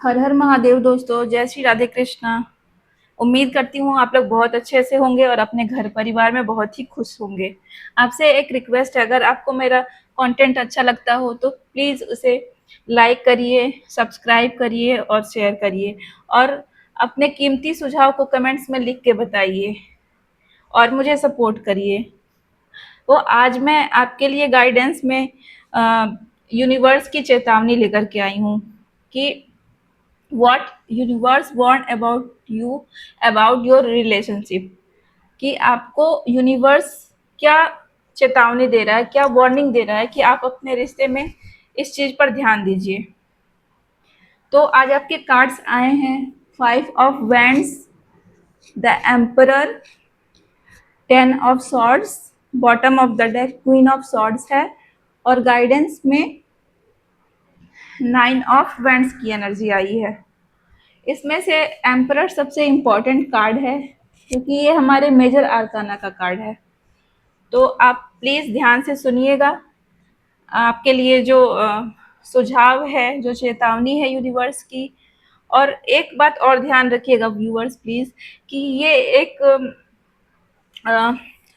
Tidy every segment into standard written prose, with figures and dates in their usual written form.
हर हर महादेव दोस्तों, जय श्री राधे कृष्णा। उम्मीद करती हूँ आप लोग बहुत अच्छे से होंगे और अपने घर परिवार में बहुत ही खुश होंगे। आपसे एक रिक्वेस्ट है, अगर आपको मेरा कंटेंट अच्छा लगता हो तो प्लीज़ उसे लाइक करिए, सब्सक्राइब करिए और शेयर करिए, और अपने कीमती सुझाव को कमेंट्स में लिख के बताइए और मुझे सपोर्ट करिए। तो आज मैं आपके लिए गाइडेंस में यूनिवर्स की चेतावनी लेकर के आई हूँ कि what universe want about you, about your relationship, कि आपको यूनिवर्स क्या चेतावनी दे रहा है, क्या वार्निंग दे रहा है कि आप अपने रिश्ते में इस चीज पर ध्यान दीजिए। तो आज आपके कार्ड्स आए हैं, 5 of wands, the emperor, 10 of swords, bottom of the deck queen of swords है, और गाइडेंस में 9 ऑफ वैंड्स की एनर्जी आई है। इसमें से एम्परर सबसे इम्पोर्टेंट कार्ड है क्योंकि ये हमारे मेजर आर्काना का कार्ड है। तो आप प्लीज़ ध्यान से सुनिएगा। आपके लिए जो सुझाव है, जो चेतावनी है यूनिवर्स की। और एक बात और ध्यान रखिएगा व्यूअर्स प्लीज़, कि ये एक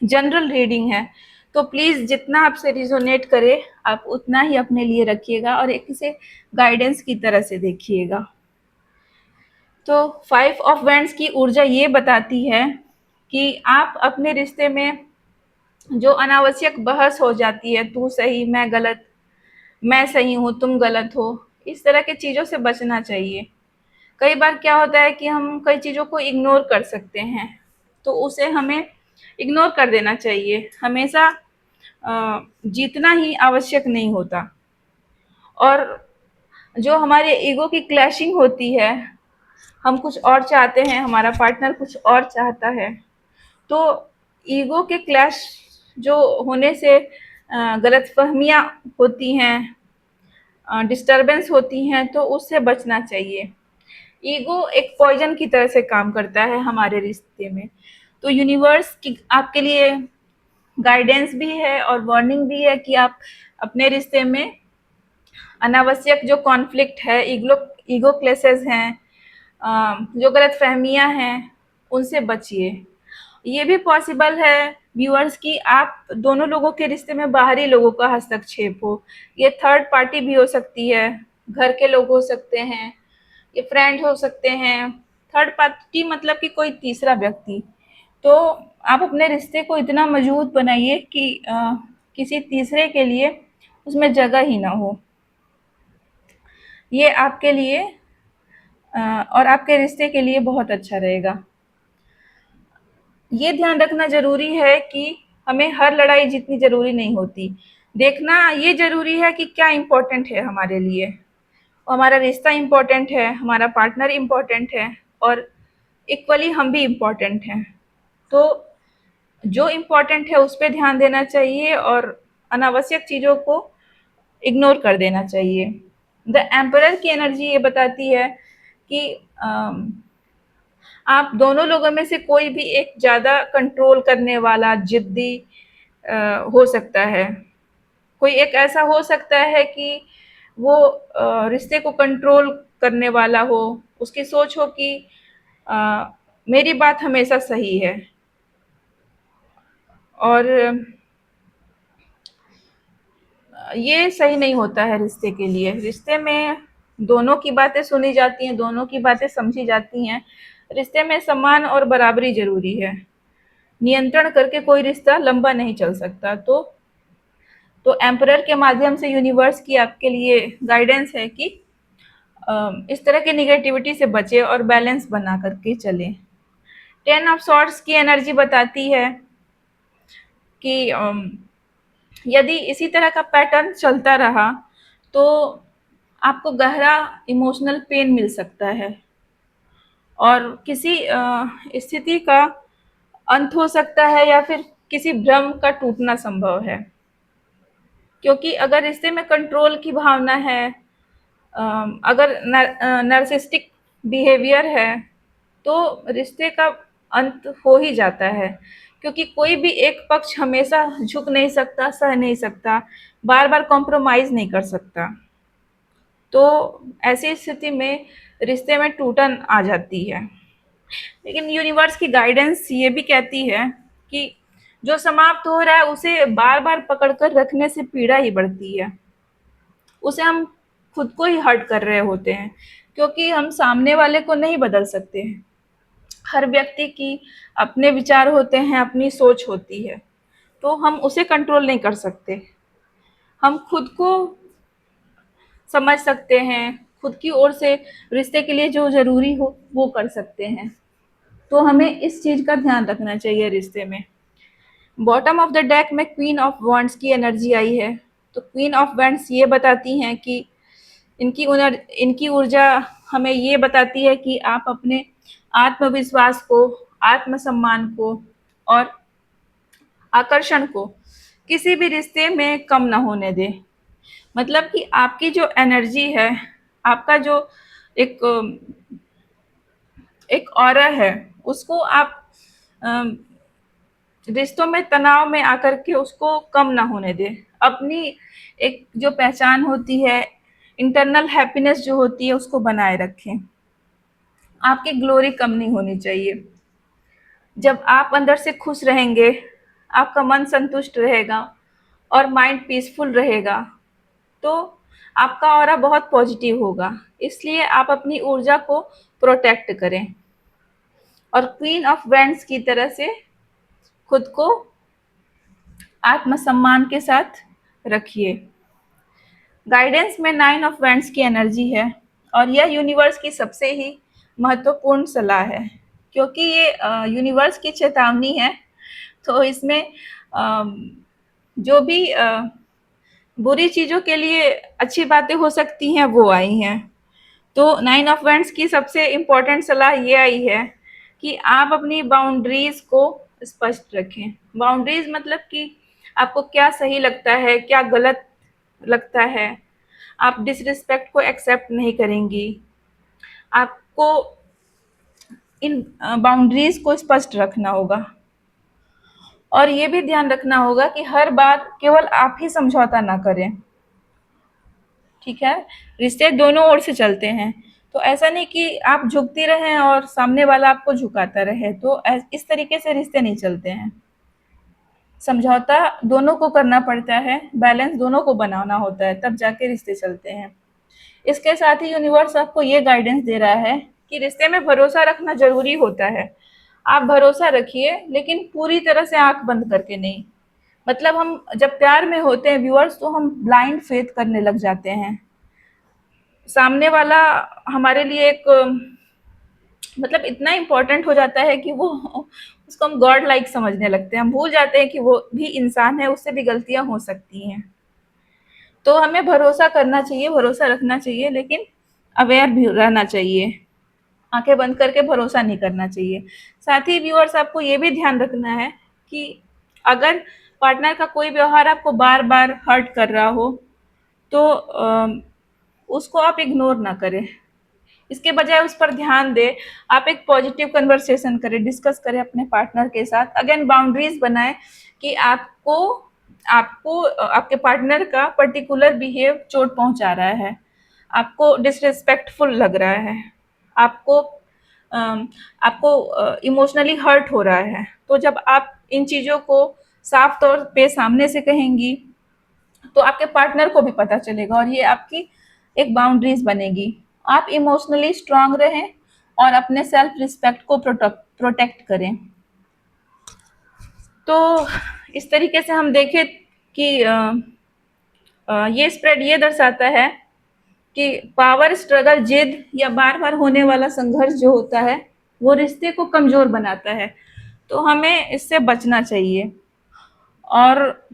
जनरल रीडिंग है, तो प्लीज़ जितना आपसे रिजोनेट करे आप उतना ही अपने लिए रखिएगा और एक इसे गाइडेंस की तरह से देखिएगा। तो 5 ऑफ वैंड्स की ऊर्जा ये बताती है कि आप अपने रिश्ते में जो अनावश्यक बहस हो जाती है, तू सही मैं गलत, मैं सही हूँ तुम गलत हो, इस तरह के चीज़ों से बचना चाहिए। कई बार क्या होता है कि हम कई चीज़ों को इग्नोर कर सकते हैं, तो उसे हमें इग्नोर कर देना चाहिए। हमेशा जीतना ही आवश्यक नहीं होता। और जो हमारे ईगो की क्लैशिंग होती है, हम कुछ और चाहते हैं, हमारा पार्टनर कुछ और चाहता है, तो ईगो के क्लैश जो होने से गलतफहमियां होती हैं, डिस्टरबेंस होती हैं, तो उससे बचना चाहिए। ईगो एक पॉइजन की तरह से काम करता है हमारे रिश्ते में। तो यूनिवर्स की आपके लिए गाइडेंस भी है और वार्निंग भी है कि आप अपने रिश्ते में अनावश्यक जो कॉन्फ्लिक्ट है, ईगो क्लेशेस हैं, जो गलतफहमियां हैं, उनसे बचिए। ये भी पॉसिबल है व्यूअर्स कि आप दोनों लोगों के रिश्ते में बाहरी लोगों का हस्तक्षेप हो। ये थर्ड पार्टी भी हो सकती है, घर के लोग हो सकते हैं, ये फ्रेंड हो सकते हैं। थर्ड पार्टी मतलब कि कोई तीसरा व्यक्ति। तो आप अपने रिश्ते को इतना मजबूत बनाइए कि किसी तीसरे के लिए उसमें जगह ही ना हो। ये आपके लिए और आपके रिश्ते के लिए बहुत अच्छा रहेगा। ये ध्यान रखना ज़रूरी है कि हमें हर लड़ाई जीतनी ज़रूरी नहीं होती। देखना ये ज़रूरी है कि क्या इम्पोर्टेंट है हमारे लिए। हमारा रिश्ता इम्पोर्टेंट है, हमारा पार्टनर इम्पोर्टेंट है, और इक्वली हम भी इम्पोर्टेंट हैं। तो जो इम्पोर्टेंट है उस पे ध्यान देना चाहिए और अनावश्यक चीज़ों को इग्नोर कर देना चाहिए। द एम्परर की एनर्जी ये बताती है कि अम, आप दोनों लोगों में से कोई भी एक ज़्यादा कंट्रोल करने वाला जिद्दी हो सकता है। कोई एक ऐसा हो सकता है कि वो रिश्ते को कंट्रोल करने वाला हो, उसकी सोच हो कि अ, मेरी बात हमेशा सही है। और ये सही नहीं होता है रिश्ते के लिए। रिश्ते में दोनों की बातें सुनी जाती हैं, दोनों की बातें समझी जाती हैं। रिश्ते में सम्मान और बराबरी ज़रूरी है। नियंत्रण करके कोई रिश्ता लंबा नहीं चल सकता। तो एम्परर के माध्यम से यूनिवर्स की आपके लिए गाइडेंस है कि इस तरह की निगेटिविटी से बचे और बैलेंस बना करके चलें। 10 ऑफ सॉर्ड्स की एनर्जी बताती है कि यदि इसी तरह का पैटर्न चलता रहा तो आपको गहरा इमोशनल पेन मिल सकता है और किसी स्थिति का अंत हो सकता है, या फिर किसी भ्रम का टूटना संभव है। क्योंकि अगर रिश्ते में कंट्रोल की भावना है, अगर नार्सिसिस्टिक बिहेवियर है, तो रिश्ते का अंत हो ही जाता है। क्योंकि कोई भी एक पक्ष हमेशा झुक नहीं सकता, सह नहीं सकता, बार बार कॉम्प्रोमाइज नहीं कर सकता। तो ऐसी स्थिति में रिश्ते में टूटन आ जाती है। लेकिन यूनिवर्स की गाइडेंस ये भी कहती है कि जो समाप्त हो रहा है उसे बार बार पकड़कर रखने से पीड़ा ही बढ़ती है। उसे हम खुद को ही हर्ट कर रहे होते हैं, क्योंकि हम सामने वाले को नहीं बदल सकते हैं। हर व्यक्ति की अपने विचार होते हैं, अपनी सोच होती है, तो हम उसे कंट्रोल नहीं कर सकते। हम खुद को समझ सकते हैं, खुद की ओर से रिश्ते के लिए जो ज़रूरी हो वो कर सकते हैं। तो हमें इस चीज़ का ध्यान रखना चाहिए रिश्ते में। बॉटम ऑफ द डेक में क्वीन ऑफ वॉन्ड्स की एनर्जी आई है। तो क्वीन ऑफ वॉन्ड्स ये बताती हैं कि इनकी ऊर्जा हमें ये बताती है कि आप अपने आत्मविश्वास को, आत्मसम्मान को और आकर्षण को किसी भी रिश्ते में कम ना होने दें। मतलब कि आपकी जो एनर्जी है, आपका जो एक एक ऑरा है, उसको आप अम, रिश्तों में तनाव में आकर के उसको कम ना होने दें। अपनी एक जो पहचान होती है, इंटरनल हैप्पीनेस जो होती है, उसको बनाए रखें। आपकी ग्लोरी कम नहीं होनी चाहिए। जब आप अंदर से खुश रहेंगे, आपका मन संतुष्ट रहेगा और माइंड पीसफुल रहेगा, तो आपका ऑरा बहुत पॉजिटिव होगा। इसलिए आप अपनी ऊर्जा को प्रोटेक्ट करें और क्वीन ऑफ वैंड्स की तरह से खुद को आत्मसम्मान के साथ रखिए। गाइडेंस में 9 ऑफ वैंड्स की एनर्जी है और यह यूनिवर्स की सबसे ही महत्वपूर्ण सलाह है, क्योंकि ये यूनिवर्स की चेतावनी है। तो इसमें जो भी बुरी चीज़ों के लिए अच्छी बातें हो सकती हैं वो आई हैं। तो 9 ऑफ वैंड्स की सबसे इम्पोर्टेंट सलाह ये आई है कि आप अपनी बाउंड्रीज को स्पष्ट रखें। बाउंड्रीज मतलब कि आपको क्या सही लगता है, क्या गलत लगता है। आप डिसरिस्पेक्ट को एक्सेप्ट नहीं करेंगी। आपको इन बाउंड्रीज को स्पष्ट रखना होगा और ये भी ध्यान रखना होगा कि हर बात केवल आप ही समझौता ना करें। ठीक है, रिश्ते दोनों ओर से चलते हैं, तो ऐसा नहीं कि आप झुकती रहें और सामने वाला आपको झुकाता रहे। तो इस तरीके से रिश्ते नहीं चलते हैं। समझौता दोनों को करना पड़ता है, बैलेंस दोनों को बनाना होता है, तब जाके रिश्ते चलते हैं। इसके साथ ही यूनिवर्स आपको ये गाइडेंस दे रहा है कि रिश्ते में भरोसा रखना जरूरी होता है। आप भरोसा रखिए, लेकिन पूरी तरह से आंख बंद करके नहीं। मतलब हम जब प्यार में होते हैं व्यूअर्स, तो हम ब्लाइंड फेथ करने लग जाते हैं। सामने वाला हमारे लिए एक मतलब इतना इम्पोर्टेंट हो जाता है कि वो उसको हम गॉड लाइक समझने लगते हैं। हम भूल जाते हैं कि वो भी इंसान है, उससे भी गलतियां हो सकती हैं। तो हमें भरोसा करना चाहिए, भरोसा रखना चाहिए, लेकिन अवेयर भी रहना चाहिए। आंखें बंद करके भरोसा नहीं करना चाहिए। साथ ही व्यूअर्स, आपको ये भी ध्यान रखना है कि अगर पार्टनर का कोई व्यवहार आपको बार बार हर्ट कर रहा हो, तो उसको आप इग्नोर ना करें। इसके बजाय उस पर ध्यान दें। आप एक पॉजिटिव कन्वर्सेशन करें, डिस्कस करें अपने पार्टनर के साथ। अगेन बाउंड्रीज बनाएं कि आपको आपको आपके पार्टनर का पर्टिकुलर बिहेव चोट पहुंचा रहा है, आपको डिसरिस्पेक्टफुल लग रहा है, आपको आपको इमोशनली हर्ट हो रहा है। तो जब आप इन चीज़ों को साफ तौर पे सामने से कहेंगी, तो आपके पार्टनर को भी पता चलेगा और ये आपकी एक बाउंड्रीज बनेगी। आप इमोशनली स्ट्रांग रहें और अपने सेल्फ रिस्पेक्ट को प्रोटेक्ट करें। तो इस तरीके से हम देखें कि ये स्प्रेड ये दर्शाता है कि पावर स्ट्रगल, जिद या बार बार होने वाला संघर्ष जो होता है, वो रिश्ते को कमजोर बनाता है। तो हमें इससे बचना चाहिए। और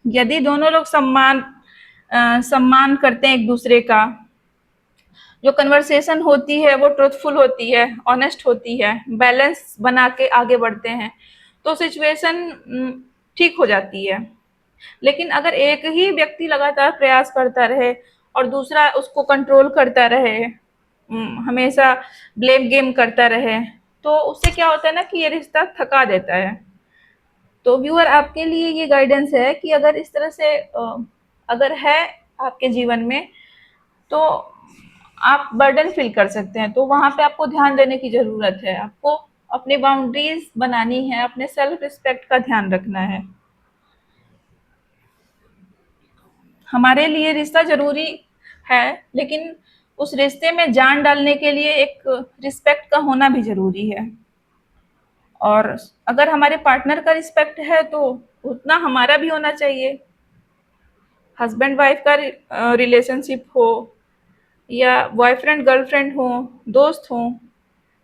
यदि दोनों लोग सम्मान करते हैं एक दूसरे का, जो कन्वर्सेशन होती है वो ट्रुथफुल होती है, ऑनेस्ट होती है, बैलेंस बना के आगे बढ़ते हैं, तो सिचुएशन ठीक हो जाती है। लेकिन अगर एक ही व्यक्ति लगातार प्रयास करता रहे और दूसरा उसको कंट्रोल करता रहे, हमेशा ब्लेम गेम करता रहे, तो उससे क्या होता है ना कि ये रिश्ता थका देता है। तो व्यूअर, आपके लिए ये गाइडेंस है कि अगर इस तरह से अगर है आपके जीवन में तो आप बर्डन फील कर सकते हैं। तो वहाँ पे आपको ध्यान देने की ज़रूरत है। आपको अपनी बाउंड्रीज़ बनानी है, अपने सेल्फ रिस्पेक्ट का ध्यान रखना है। हमारे लिए रिश्ता ज़रूरी है, लेकिन उस रिश्ते में जान डालने के लिए एक रिस्पेक्ट का होना भी ज़रूरी है। और अगर हमारे पार्टनर का रिस्पेक्ट है तो उतना हमारा भी होना चाहिए। हस्बैंड वाइफ का रिलेशनशिप हो या बॉयफ्रेंड गर्लफ्रेंड हो, दोस्त हो,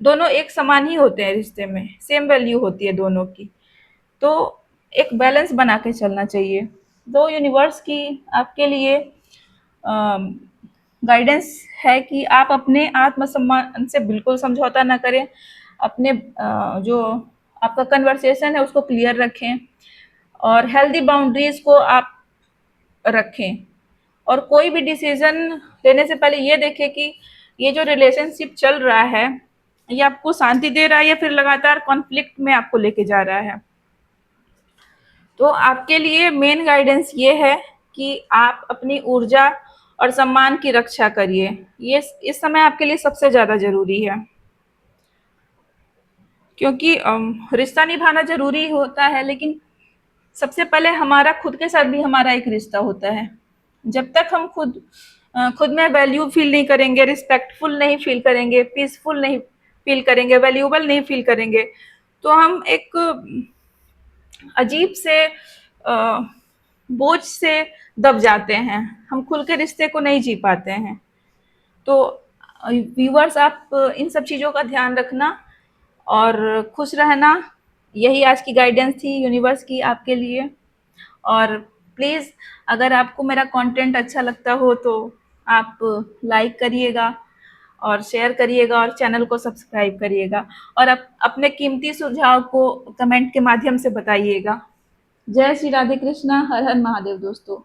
दोनों एक समान ही होते हैं रिश्ते में, सेम वैल्यू होती है दोनों की। तो एक बैलेंस बना के चलना चाहिए। तो यूनिवर्स की आपके लिए गाइडेंस है कि आप अपने आत्मसम्मान से बिल्कुल समझौता ना करें। अपने जो आपका कन्वर्सेशन है उसको क्लियर रखें और हेल्दी बाउंड्रीज को आप रखें। और कोई भी डिसीजन लेने से पहले ये देखें कि ये जो रिलेशनशिप चल रहा है ये आपको शांति दे रहा है या फिर लगातार कॉन्फ्लिक्ट में आपको लेके जा रहा है। तो आपके लिए मेन गाइडेंस ये है कि आप अपनी ऊर्जा और सम्मान की रक्षा करिए। ये इस समय आपके लिए सबसे ज़्यादा ज़रूरी है, क्योंकि रिश्ता निभाना ज़रूरी होता है, लेकिन सबसे पहले हमारा खुद के साथ भी हमारा एक रिश्ता होता है। जब तक हम खुद में वैल्यू फील नहीं करेंगे, रिस्पेक्टफुल नहीं फील करेंगे, पीसफुल नहीं फील करेंगे, वैल्यूएबल नहीं फील करेंगे, तो हम एक अजीब से बोझ से दब जाते हैं। हम खुल के रिश्ते को नहीं जी पाते हैं। तो व्यूअर्स, आप इन सब चीज़ों का ध्यान रखना और खुश रहना। यही आज की गाइडेंस थी यूनिवर्स की आपके लिए। और प्लीज़, अगर आपको मेरा कंटेंट अच्छा लगता हो तो आप लाइक करिएगा और शेयर करिएगा और चैनल को सब्सक्राइब करिएगा और अपने कीमती सुझाव को कमेंट के माध्यम से बताइएगा। जय श्री राधे कृष्णा, हर हर महादेव दोस्तों।